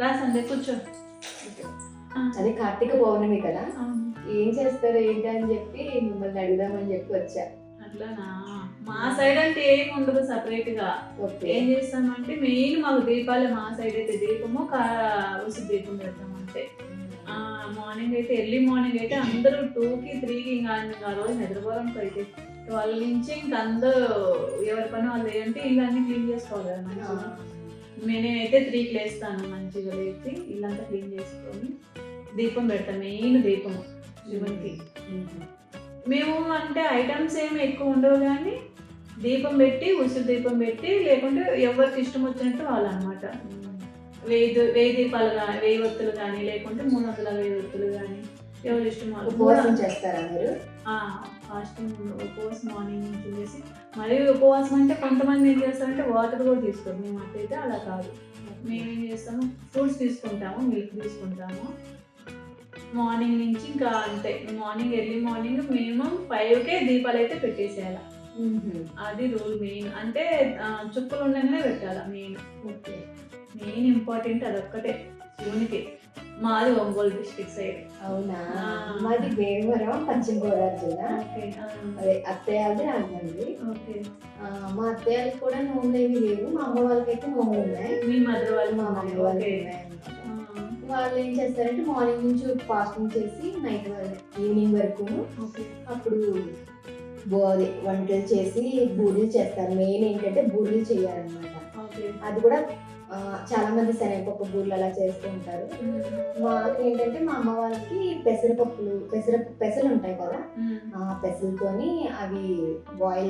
రా సండే కూర్చో. అదే కార్తీక పౌర్ణమి కదా, ఏం చేస్తారు ఏంటి అని చెప్పి మిమ్మల్ని అడుగుదామని చెప్పి వచ్చా. అట్లానా? మా సైడ్ అంటే ఏం ఉండదు సపరేట్ గా. ఏం చేస్తామంటే మెయిన్ మాకు దీపాలు, మా సైడ్ అయితే దీపము ఉసి దీపం పెడతాం అంటే. మార్నింగ్ అయితే ఎర్లీ మార్నింగ్ అయితే అందరూ 2కి 3కి ఇంకా ఆ రోజు నిద్రపోవడానికి అయితే 12 నుంచి ఇంక అందరూ ఎవరి పని వాళ్ళు ఏంటి ఇంకా అన్ని క్లీన్ చేసుకోవాలి కదా మంచిగా. నేనైతే 3కి లేస్తాను, మంచిగా లేచి ఇల్లంతా క్లీన్ చేసుకొని దీపం పెడతాం. మెయిన్ దీపము శివునికి. మేము అంటే ఐటమ్స్ ఏమి ఎక్కువ ఉండవు కానీ దీపం పెట్టి, ఉసిరి దీపం పెట్టి, లేకుంటే ఎవరికి ఇష్టం వచ్చినట్టు వాళ్ళు అనమాట. 1000 దీపాలు కానీ, 1000 ఒత్తులు కానీ, లేకుంటే 350 ఒత్తులు కానీ, ఎవరు ఇష్టం వాళ్ళు. ఉపవాసం చేస్తారా మీరు? ఫాస్టింగ్ ఉపవాసం మార్నింగ్ నుంచి చేసి, మరి ఉపవాసం అంటే కొంతమంది ఏం చేస్తారంటే వాటర్ కూడా తీసుకోరు. మేము అట్లయితే అలా కాదు. మేమేం చేస్తాము, ఫ్రూట్స్ తీసుకుంటాము, మిల్క్ తీసుకుంటాము. మార్నింగ్ నుంచి ఇంకా అంతే, మార్నింగ్ ఎర్లీ మార్నింగ్ మినిమం 5కే దీపాలు అయితే పెట్టేసేయాలి. అది రూల్ మెయిన్. అంటే చుక్కలు ఉండగానే పెట్టాలి మెయిన్. మెయిన్ ఇంపార్టెంట్ అదొక్కటే శివునికి. మాది ఒంగోలు డిస్ట్రిక్ట్ సైడ్. అవునా? మాది భీమవరం, పశ్చిమ గోదావరి జిల్లా. అదే అత్తయ్యది రాజమండ్రి. మా అత్తయ్యకి కూడా నోములు ఏమి లేవు, మా అమ్మ వాళ్ళకైతే నోములు ఉన్నాయి. మీ మదర్ వాళ్ళు? మా మమ్మీ వాళ్ళకి ఉన్నాయి. వాళ్ళు ఏం చేస్తారంటే మార్నింగ్ నుంచి ఫాస్టింగ్ చేసి నైట్ ఈవినింగ్ వరకు అప్పుడు వంటలు చేసి బూరెలు చేస్తారు. మెయిన్ ఏంటంటే బూరెలు చేయాలన్నమాట. అది కూడా చాలా మంది శనగపప్పు బూరెలు అలా చేస్తూ ఉంటారు. మాకు ఏంటంటే మా అమ్మ వాళ్ళకి పెసలు ఉంటాయి కదా, ఆ పెసలతోని అవి బాయిల్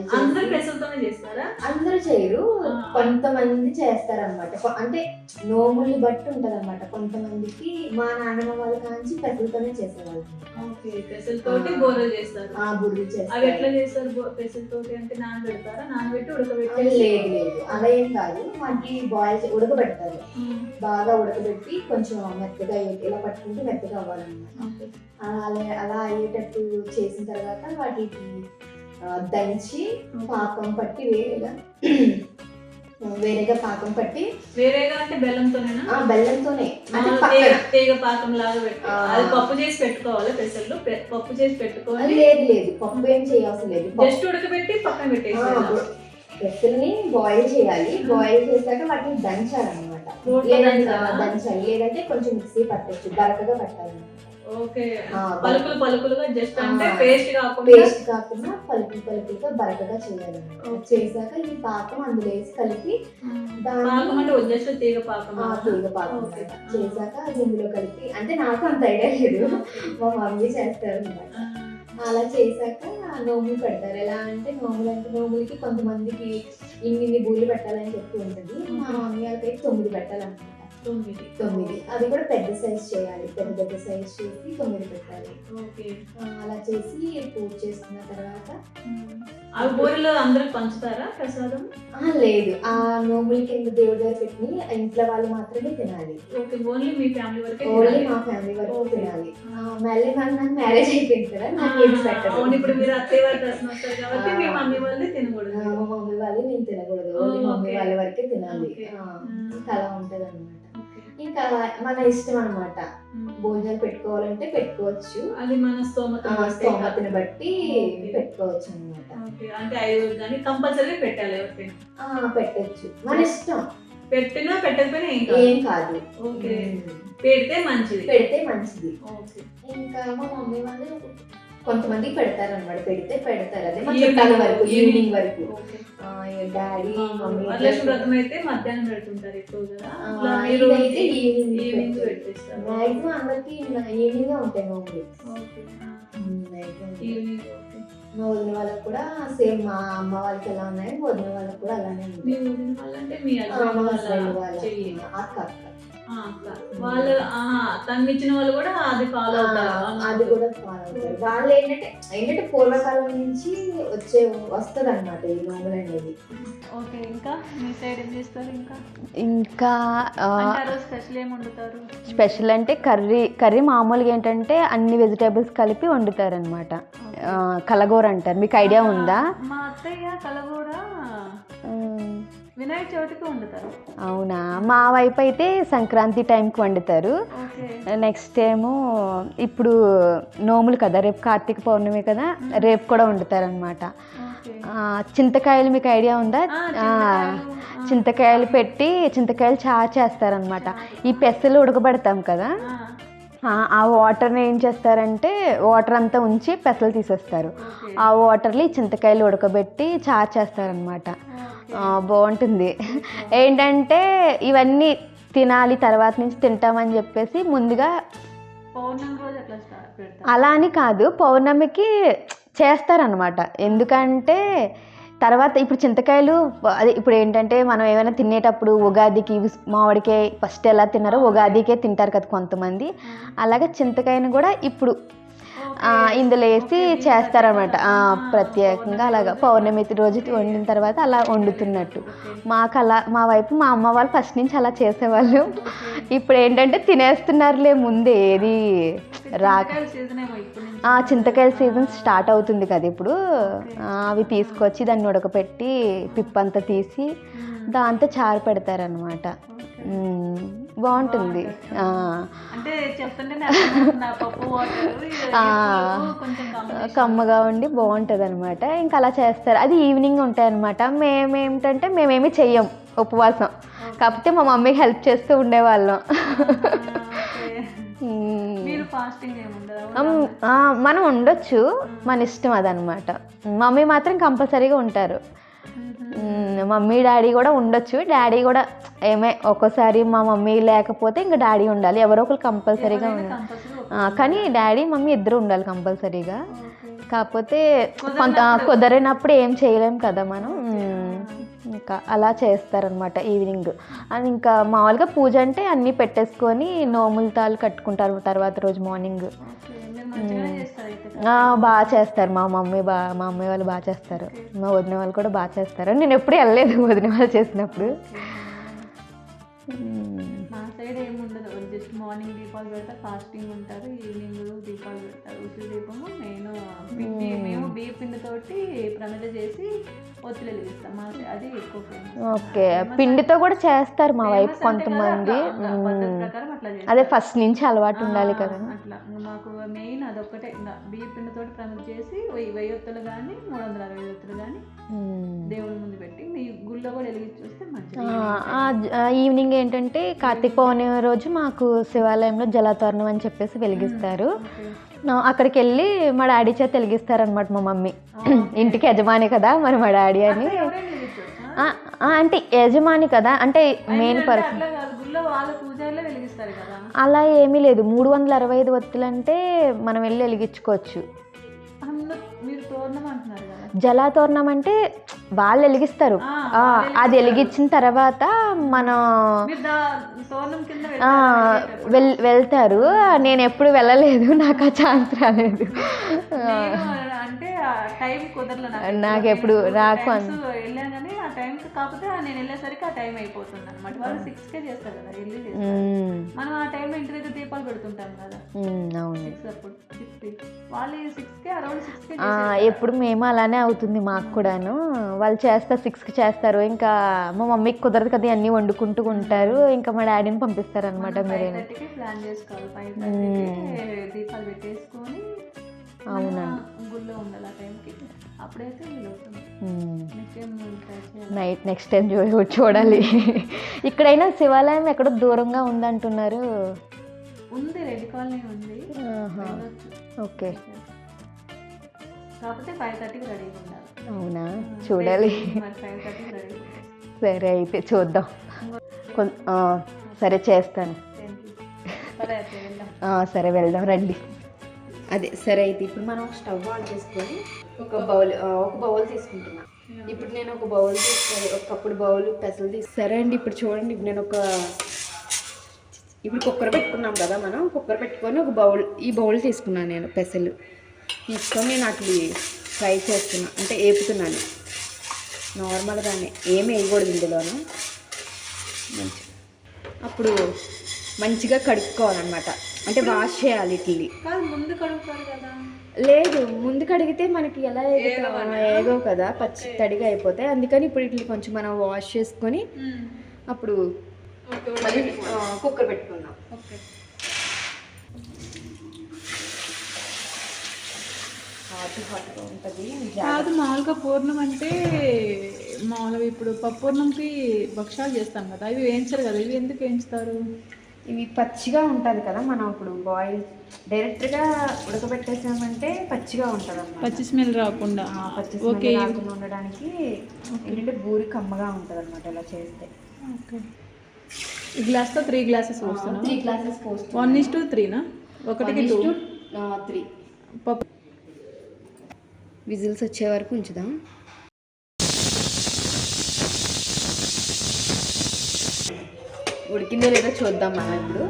చేస్తారా? అందరూ చేయరు, కొంతమంది చేస్తారనమాట. అంటే నోములు బట్టి ఉంటది అనమాట. కొంతమందికి మా నాన్నమ్మ వాళ్ళ కాంచి పెసలతోనే చేసేవాళ్ళు. బూరెలు చేస్తారు. బూరెలు చేస్తారు. అవి ఎట్లా చేస్తారు పెసలతోటి? అంటే నానబెడతారా? నానబెట్టి ఉడకబెట్టి? లేదు అలా ఏం కాదు, మనకి బాయిల్ ఉడకబెడతారు. బాగా ఉడకబెట్టి కొంచెం మెత్తగా ఇలా పట్టుకుంటే మెత్తగా అవ్వాలన్నమాట. అలా అయ్యేటట్టు చేసిన తర్వాత వాటికి దంచి పాకం పట్టి వేరేగా పాకం పట్టి. వేరేగా అంటే బెల్లంతోనేనా? బెల్లంతోనే, తీగ పాకం లాగా పెట్టి అది పప్పు చేసి పెట్టుకోవాలి. పెసలు పప్పు చేసి పెట్టుకోవాలి. లేదు పప్పు ఏం చేయాల్సిన లేదు, జస్ట్ ఉడకబెట్టి పక్కన పెట్టేసి పెసల్ని బాయిల్ చేయాలి. బాయిల్ చేశాక వాటిని దంచాలన్నమాట. దంచాలి, లేదంటే కొంచెం మిక్సీ పట్టచ్చు, బరకగా పట్టాలన్నమాట. పలుకులుగా జస్ట్ అంటే పేస్ట్ కాకుండా పలుకులుగా బరకగా చేయాలన్నమాట. చేశాక ఈ పాకం అందులో వేసి కలిపి తీగ పాకం చేశాక అది ఇందులో కలిపి, అంటే నాకు అంత ఐడియా లేదు, మా మమ్మీ చేస్తారు అన్నమాట. అలా చేశాక నోములు పెడతారు. ఎలా అంటే నోములకి కొంతమందికి ఇన్ని బూరెలు పెట్టాలని చెప్పి ఉంటుంది. మా మమ్మీ వాళ్ళకి 9 పెట్టాలన్నమాట. 9 అది కూడా పెద్ద సైజ్ చేయాలి. పెద్ద సైజ్ చేసి 9 పెట్టాలి. అలా చేసి పూజ చేసుకున్న తర్వాత ఆ బూరెలు అందరికి పంచుతారా ప్రసాదం? లేదు, ఆ నోముల కింద దేవుడి దగ్గర పెట్టి ఇంట్లో వాళ్ళు మాత్రమే తినాలి. ఓన్లీ మీ ఫ్యామిలీ వరకే? ఓన్లీ మా ఫ్యామిలీ వరకు తినాలి. మళ్ళీ నాకు మ్యారేజ్ అయిపోయింది కదా, నాకు ఏం పెట్టదు. ఇప్పుడు మీరు అత్తయ్య వారి దర్శనం వస్తారు కాబట్టి మీ మమ్మీ వాళ్ళే తినకూడదు. మా మమ్మీ వాళ్ళు నేను తినకూడదు, ఓన్లీ మమ్మీ వాళ్ళ వరకే తినాలి. అలా ఉంటది అన్నమాట. ఇంకా మన ఇష్టం అన్నమాట. భోజనాలు పెట్టుకోవాలంటే పెట్టుకోవచ్చు, అది మన స్తోమతని బట్టి పెట్టుకోవచ్చు అన్నమాట. అంటే 5 కానీ కంపల్సరీ పెట్టాలి ఎవరికైనా? పెట్టచ్చు, మన ఇష్టం. పెట్టినా పెట్టకపోయినా ఏం కాదు. పెడితే మంచిది. ఇంకా మా మమ్మీ వాళ్ళు కొంతమంది పెడతారు అనమాట. పెడతారు అదే మా చుట్టాల వరకు, ఈవినింగ్ వరకు. డాడీ మమ్మీ వ్రతం అయితే మధ్యాహ్నం పెడుతుంటారు ఎక్కువగా. ఈవినింగ్ పెట్టేస్తారు. మాక్సిమం అందరికి ఈవినింగ్ ఉంటాయి నోములు. మా వదిన వాళ్ళకి కూడా సేమ్ మా అమ్మ వాళ్ళకి ఎలా ఉన్నాయో వదిన వాళ్ళకి కూడా అలానే ఉంటాయి. అక్క వాళ్ళు తన్నిచ్చిన వాళ్ళు కూడా అది ఫాలో అవుతారు. అది కూడా ఫాలో అవుతారు. వాళ్ళు ఏంటంటే పూర్వకాలం నుంచి వస్తుంది అనమాట ఈ నోములు అనేది. ఓకే, ఇంకా మీ సైడ్ ఏం చేస్తారు? ఇంకా స్పెషల్ ఏం వండుతారు? స్పెషల్ అంటే కర్రీ మామూలుగా ఏంటంటే అన్ని వెజిటేబుల్స్ కలిపి వండుతారు అనమాట. కలగూర అంటారు, మీకు ఐడియా ఉందా? మా అత్తయ్య కలగూర వినాయక చవితికి వండుతారు. అవునా, మా వైపు అయితే సంక్రాంతి టైంకి వండుతారు. ఓకే. నెక్స్ట్ ఏమో ఇప్పుడు నోములు కదా, రేపు కార్తీక పౌర్ణమి కదా, రేపు కూడా వండుతారు అనమాట. ఓకే. చింతకాయలు మీకు ఐడియా ఉందా? చింతకాయలు, చింతకాయలు పెట్టి చింతకాయలు చారు చేస్తారనమాట. ఈ పెసలు ఉడకబెడతాం కదా, ఆ వాటర్ని ఏం చేస్తారంటే వాటర్ అంతా ఉంచి పెసలు తీసేస్తారు. ఓకే. ఆ వాటర్ని చింతకాయలు ఉడకబెట్టి చారు చేస్తారనమాట. బాగుంటుంది. ఏంటంటే ఇవన్నీ తినాలి, తర్వాత నుంచి తింటామని చెప్పేసి ముందుగా పౌర్ణమి రోజు అట్లా పెడతారు. అలా అని కాదు, పౌర్ణమికి చేస్తారనమాట. ఎందుకంటే తర్వాత ఇప్పుడు చింతకాయలు అదే ఇప్పుడు ఏంటంటే మనం ఏమైనా తినేటప్పుడు ఉగాదికి మామిడికాయ ఫస్ట్ ఎలా తిన్నారో ఉగాదికే తింటారు కదా కొంతమంది, అలాగే చింతకాయని కూడా ఇప్పుడు ఇందులో వేసి చేస్తారనమాట. ప్రత్యేకంగా అలాగా పౌర్ణమి రోజు వండిన తర్వాత అలా వండుతున్నట్టు. మాకు అలా మా వైపు మా అమ్మ వాళ్ళు ఫస్ట్ నుంచి అలా చేసేవాళ్ళు. ఇప్పుడు ఏంటంటే తినేస్తున్నారులే ముందే ఏది రాక. చింతకాయల సీజన్ స్టార్ట్ అవుతుంది కదా ఇప్పుడు. అవి తీసుకొచ్చి దాన్ని ఉడకపెట్టి పిప్పంతా తీసి దాంతో చారు పెడతారనమాట. బాగుంటుంది. కమ్మగా ఉండి బాగుంటుంది అనమాట. ఇంకా అలా చేస్తారు. అది ఈవినింగ్ ఉంటాయి అనమాట. మేమేమిటంటే మేమేమి చెయ్యం ఉపవాసం, కాకపోతే మా మమ్మీకి హెల్ప్ చేస్తూ ఉండేవాళ్ళం. మనం ఉండొచ్చు, మన ఇష్టం అదనమాట. మమ్మీ మాత్రం కంపల్సరీగా ఉంటారు. మమ్మీ డాడీ కూడా ఉండొచ్చు. డాడీ కూడా ఒక్కోసారి మా మమ్మీ లేకపోతే ఇంకా డాడీ ఉండాలి, ఎవరో ఒకరు కంపల్సరీగా ఉండాలి. కానీ డాడీ మమ్మీ ఇద్దరు ఉండాలి కంపల్సరీగా. కాకపోతే కొంత కుదరినప్పుడు ఏం చేయలేం కదా మనం. ఇంకా అలా చేస్తారనమాట ఈవినింగ్. అది ఇంకా మామూలుగా పూజ అంటే అన్నీ పెట్టేసుకొని నోముల తాళ్ళు కట్టుకుంటారు తర్వాత రోజు మార్నింగ్. బాగా చేస్తారు మా మమ్మీ వాళ్ళు బాగా చేస్తారు. మా వదిన వాళ్ళు కూడా బాగా చేస్తారు. నేను ఎప్పుడు వెళ్ళలేదు వదిన వాళ్ళు చేసినప్పుడు. మా సైడ్ ఏముండదు, జస్ట్ మార్నింగ్ దీపాలు పెడతారు, ఫాస్టింగ్ ఉంటారు, ఈవినింగ్ దీపాలు పెడతారు. ఉసిరి దీపము మేము బియ్య పిండితోటి ప్రమిద చేసి ఒత్తులు వెలిగిస్తాం. అది ఎక్కువ ఫేమస్. ఓకే, పిండితో కూడా చేస్తారు మా వైపు కొంతమంది. అదే ఫస్ట్ నుంచి అలవాటు ఉండాలి కదా. అట్లా మాకు మెయిన్ అదొక్కటే, బియ్య పిండితోటి ప్రమిద చేసి 1000 ఒత్తులు కానీ 360 ఒత్తులు కానీ దేవుడి ముందు పెట్టి మీ గుళ్ళో కూడా వెలిగించి చూస్తే మంచిది. ఈవినింగ్ ఏంటంటే కార్తీక పౌర్ణమి రోజు మాకు శివాలయంలో జలతోరణం అని చెప్పేసి వెలిగిస్తారు. అక్కడికి వెళ్ళి మా డాడీ చేత వెలిగిస్తారనమాట మా మమ్మీ. ఇంటికి యజమాని కదా మరి మా డాడీ అని. అంటే యజమాని కదా, అంటే మెయిన్ పర్సన్. అలా ఏమీ లేదు. 365 ఒత్తులు అంటే మనం వెళ్ళి వెలిగించుకోవచ్చు. జలాతోరణం అంటే వాళ్ళు వెలిగిస్తారు. అది వెలిగించిన తర్వాత మనం వెళ్తారు. నేను ఎప్పుడు వెళ్ళలేదు, నాకు ఆ ఛాన్స్ రాలేదు. నాకు ఎప్పుడు రాకు కాకపోతే నేను వెళ్ళేసరికి ఆ టైం అయిపోతుంది అనమాట. వాళ్ళు 6కే చేస్తారు కదా, వెళ్ళి మనం ఆ టైంలో ఇంటి దగ్గర దీపాలు పెడుతుంటాం కదా. అవును, వాళ్ళు 6కే అరౌండ్ 6కే ఎప్పుడు మేము అలానే అవుతుంది మాకు కూడాను. వాళ్ళు చేస్తారు 6కి చేస్తారు. ఇంకా మా మమ్మీకి కుదరదు కదా, అన్నీ వండుకుంటూ ఉంటారు. ఇంకా మా డాడీని పంపిస్తారు అనమాట. మీరు ప్లాన్ చేసుకోవాలి, 5:30 దీపాలు పెట్టేసుకొని అవునండి గుళ్ళో ఉండాలి ఆ టైంకి. అప్పుడైతే నెక్స్ట్ టైం చూడాలి. ఇక్కడైనా శివాలయం ఎక్కడో దూరంగా ఉందంటున్నారు. ఉంది, రెడ్డి కాలనీ ఉంది. ఓకే, కాకపోతే 5:30కి రెడీగా ఉండాలి. అవునా, చూడాలి. 5:30కి రెడీ. సరే అయితే చూద్దాం. సరే చేస్తాను. సరే వెళ్దాం రండి. అదే సరే అయితే ఇప్పుడు మనం స్టవ్ ఆన్ చేసుకొని ఒక బౌల్ తీసుకుంటున్నాను. ఇప్పుడు నేను ఒక బౌల్ తీసుకొని ఒక కప్పుడు బౌల్ పెసలు సరే అండి. ఇప్పుడు చూడండి, ఇప్పుడు నేను ఇప్పుడు కుక్కర్ పెట్టుకున్నాం కదా, మనం కుక్కర్ పెట్టుకొని ఈ బౌల్ తీసుకున్నాను. నేను పెసలు తీసుకొని నేను అట్లా ఫ్రై చేస్తున్నాను, అంటే వేపుతున్నాను నార్మల్గానే, ఏమి వేయకూడదు ఇందులోనూ. అప్పుడు మంచిగా కడుక్కోవాలన్నమాట. అంటే వాష్ చేయాలి ఇడ్లీ. కాదు ముందు కడుగుతారు కదా. లేదు, ముందు కడిగితే మనకి ఎలా ఏగో కదా, పచ్చి తడిగా అయిపోతాయి. అందుకని ఇప్పుడు ఇట్లా కొంచెం మనం వాష్ చేసుకొని అప్పుడు మళ్ళీ కుక్కర్ పెట్టుకున్నాం. ఓకే. హాట్గా ఉంటుంది. కాదు మామూలుగా పూర్ణం అంటే మామూలుగా ఇప్పుడు పప్పూర్ణంకి భక్షాలు చేస్తాం కదా, ఇవి వేయించరు కదా, ఇవి ఎందుకు వేయించుతారు? ఇవి పచ్చిగా ఉంటుంది కదా, మనం ఇప్పుడు బాయిల్ డైరెక్ట్గా ఉడకబెట్టేసామంటే పచ్చిగా ఉంటుంది అన్నమాట. పచ్చి స్మెల్ రాకుండా. పచ్చి స్మెల్ రాకుండా ఉండడానికి ఏంటంటే బూరి కమ్మగా ఉంటుంది అనమాట ఇలా చేస్తే. ఓకే. ఈ గ్లాస్తో 3 గ్లాసెస్ పోస్తున్నా. 3 గ్లాసెస్ పోస్తాం. 1:3నా? 1:3. పప్పు విజిల్స్ వచ్చే వరకు ఉంచుదాం. ఉడికిందో లేదో చూద్దాం మనం ఇప్పుడు.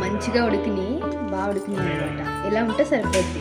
మంచిగా ఉడికినాయి, బాగా ఉడికినాయి అనమాట. ఇలా ఉంటే సరిపోద్ది.